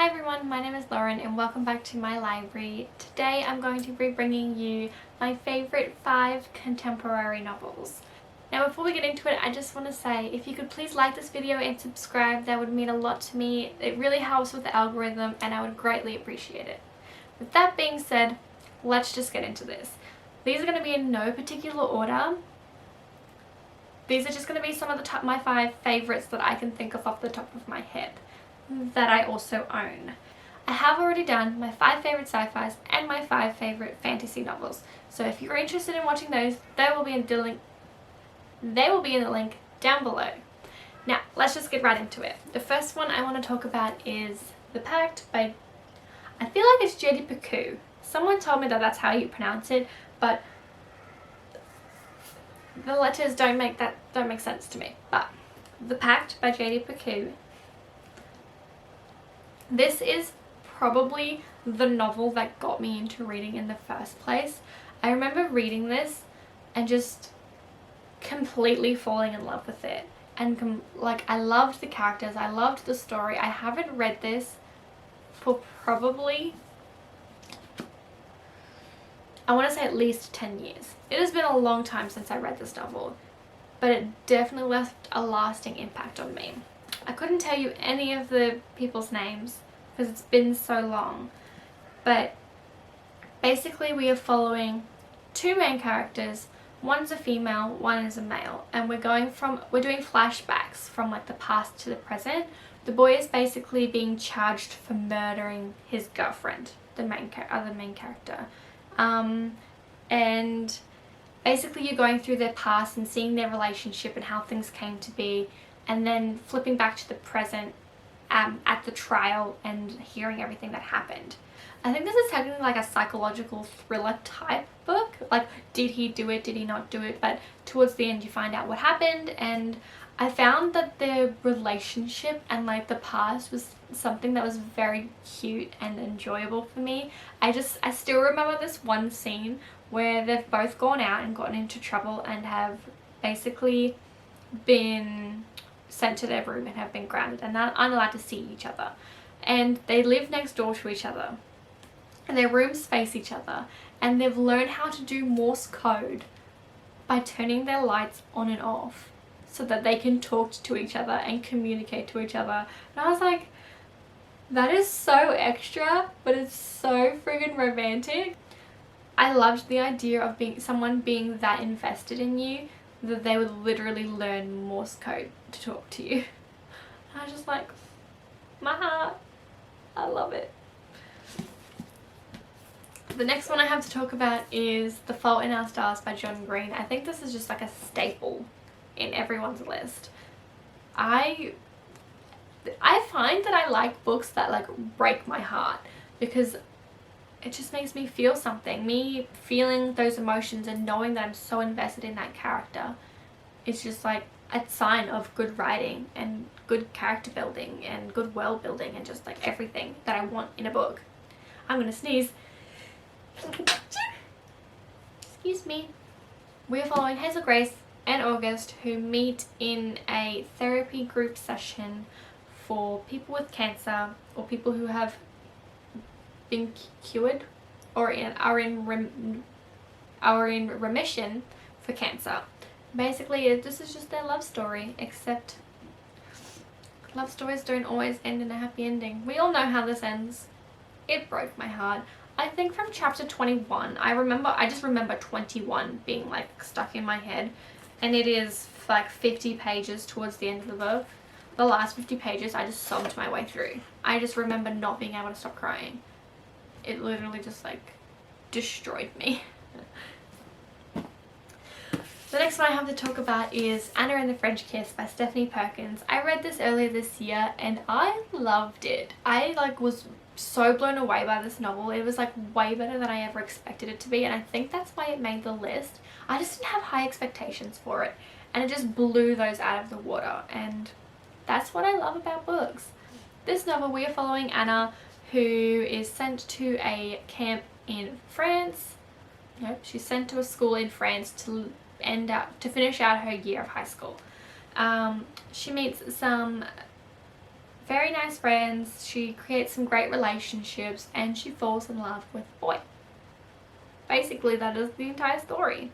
Hi everyone, my name is Lauren and welcome back to my library. Today I'm going to be bringing you my favourite 5 contemporary novels. Now before we get into it, I just want to say if you could please like this video and subscribe, that would mean a lot to me. It really helps with the algorithm and I would greatly appreciate it. With that being said, let's just get into this. These are going to be in no particular order. These are just going to be some of my 5 favourites that I can think of off the top of my head that I also own. I have already done my 5 favourite sci-fis and my 5 favourite fantasy novels. So if you're interested in watching those, they will be in the link down below. Now, let's just get right into it. The first one I want to talk about is The Pact by, I feel like it's J.D. Picou. Someone told me that that's how you pronounce it, but the letters don't make sense to me. But The Pact by J.D. Picou. This is probably the novel that got me into reading in the first place. I remember reading this and just completely falling in love with it. And I loved the characters, I loved the story. I haven't read this for probably, I want to say at least 10 years. It has been a long time since I read this novel, but it definitely left a lasting impact on me. I couldn't tell you any of the people's names because it's been so long, but basically we are following 2 main characters. One's a female, one is a male, and we're doing flashbacks from like the past to the present. The boy is basically being charged for murdering his girlfriend, the other main character, and basically you're going through their past and seeing their relationship and how things came to be, and then flipping back to the present at the trial and hearing everything that happened. I think this is technically like a psychological thriller type book. Like, did he do it? Did he not do it? But towards the end you find out what happened, and I found that their relationship and like the past was something that was very cute and enjoyable for me. I still remember this one scene where they've both gone out and gotten into trouble and have basically been sent to their room and have been grounded and aren't allowed to see each other. And they live next door to each other and their rooms face each other, and they've learned how to do Morse code by turning their lights on and off so that they can talk to each other and communicate to each other. And I was like, that is so extra, but it's so friggin' romantic. I loved the idea of someone being that invested in you that they would literally learn Morse code to talk to you. And I was just like, my heart, I love it. The next one I have to talk about is The Fault in Our Stars by John Green. I think this is just like a staple in everyone's list. I find that I like books that like break my heart because it just makes me feel something. Me feeling those emotions and knowing that I'm so invested in that character is just like a sign of good writing and good character building and good world building and just like everything that I want in a book. I'm gonna sneeze. Excuse me. We are following Hazel Grace and August, who meet in a therapy group session for people with cancer or people who have been cured or are in remission for cancer. Basically, this is just their love story, except love stories don't always end in a happy ending. We all know how this ends. It broke my heart. I think from chapter 21, I just remember 21 being like stuck in my head, and it is like 50 pages towards the end of the book. The last 50 pages I just sobbed my way through. I just remember not being able to stop crying. It literally just like destroyed me. The next one I have to talk about is Anna and the French Kiss by Stephanie Perkins. I read this earlier this year and I loved it. I was so blown away by this novel. It was like way better than I ever expected it to be, and I think that's why it made the list. I just didn't have high expectations for it and it just blew those out of the water, and that's what I love about books. This novel, we are following Anna, who is sent to a camp in France. Nope, she's sent to a school in France to finish out her year of high school. She meets some very nice friends, she creates some great relationships, and she falls in love with a boy. Basically, that is the entire story.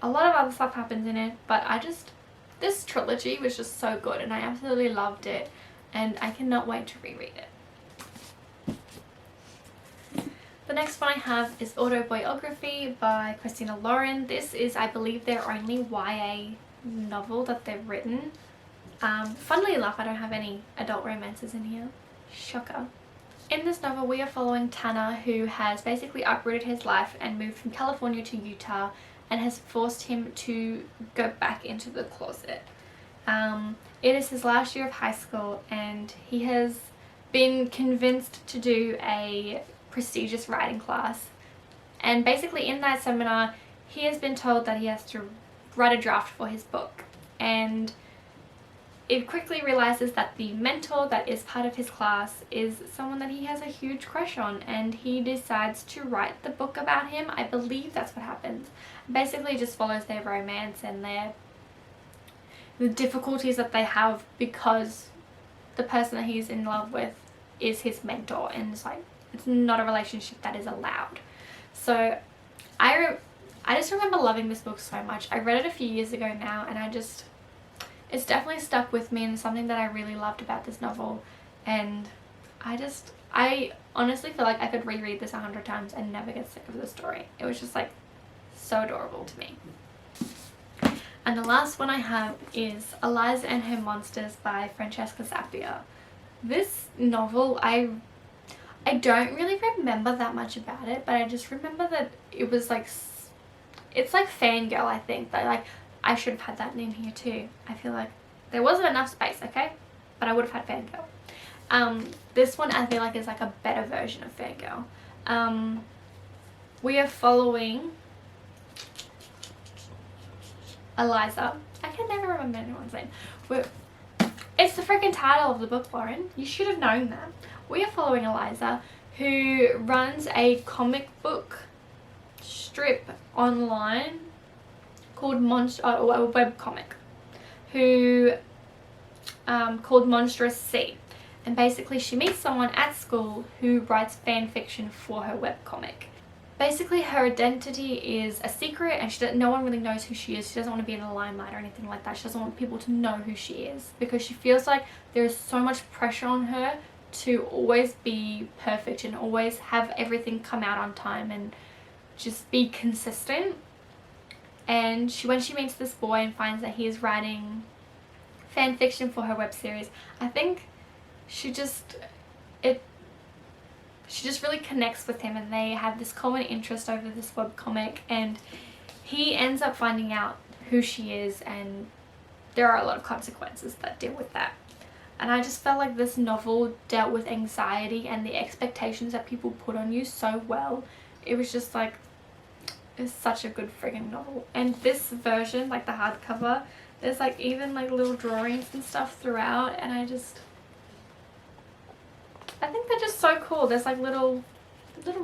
A lot of other stuff happens in it, but this trilogy was just so good and I absolutely loved it, and I cannot wait to reread it. The next one I have is Autobiography by Christina Lauren. This is, I believe, their only YA novel that they've written. Funnily enough, I don't have any adult romances in here. Shocker. In this novel, we are following Tanner, who has basically uprooted his life and moved from California to Utah, and has forced him to go back into the closet. It is his last year of high school, and he has been convinced to do a prestigious writing class. And basically in that seminar, he has been told that he has to write a draft for his book. And it quickly realizes that the mentor that is part of his class is someone that he has a huge crush on, and he decides to write the book about him. I believe that's what happens. Basically, it just follows their romance and the difficulties that they have because the person that he's in love with is his mentor, and it's not a relationship that is allowed. So I just remember loving this book so much. I read it a few years ago now, and it's definitely stuck with me, and something that I really loved about this novel. And I honestly feel like I could reread this 100 times and never get sick of the story. It was just so adorable to me. And the last one I have is Eliza and Her Monsters by Francesca Zappia. This novel, I don't really remember that much about it, but I just remember that it was it's like Fangirl, I think, but I should have had that in here too. I feel like there wasn't enough space, okay? But I would have had Fangirl. This one I feel like is a better version of Fangirl. We are following Eliza. I can never remember anyone's name. It's the freaking title of the book, Lauren. You should have known that. We are following Eliza, who runs a comic book strip online called a webcomic, called Monstrous C. And basically she meets someone at school who writes fan fiction for her webcomic. Basically her identity is a secret, and no one really knows who she is. She doesn't want to be in the limelight or anything like that. She doesn't want people to know who she is, because she feels like there is so much pressure on her to always be perfect and always have everything come out on time and just be consistent. And when she meets this boy and finds that he is writing fan fiction for her web series, I think she just really connects with him, and they have this common interest over this webcomic, and he ends up finding out who she is, and there are a lot of consequences that deal with that. And I just felt like this novel dealt with anxiety and the expectations that people put on you so well. It was just it's such a good friggin' novel. And this version, the hardcover, there's even little drawings and stuff throughout, and I think they're just so cool. There's little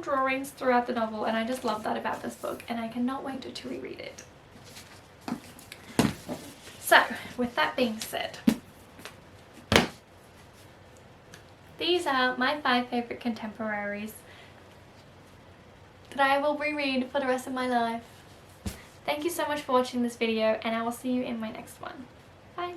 drawings throughout the novel, and I just love that about this book, and I cannot wait to reread it. So with that being said, these are my 5 favorite contemporaries that I will reread for the rest of my life. Thank you so much for watching this video, and I will see you in my next one. Bye!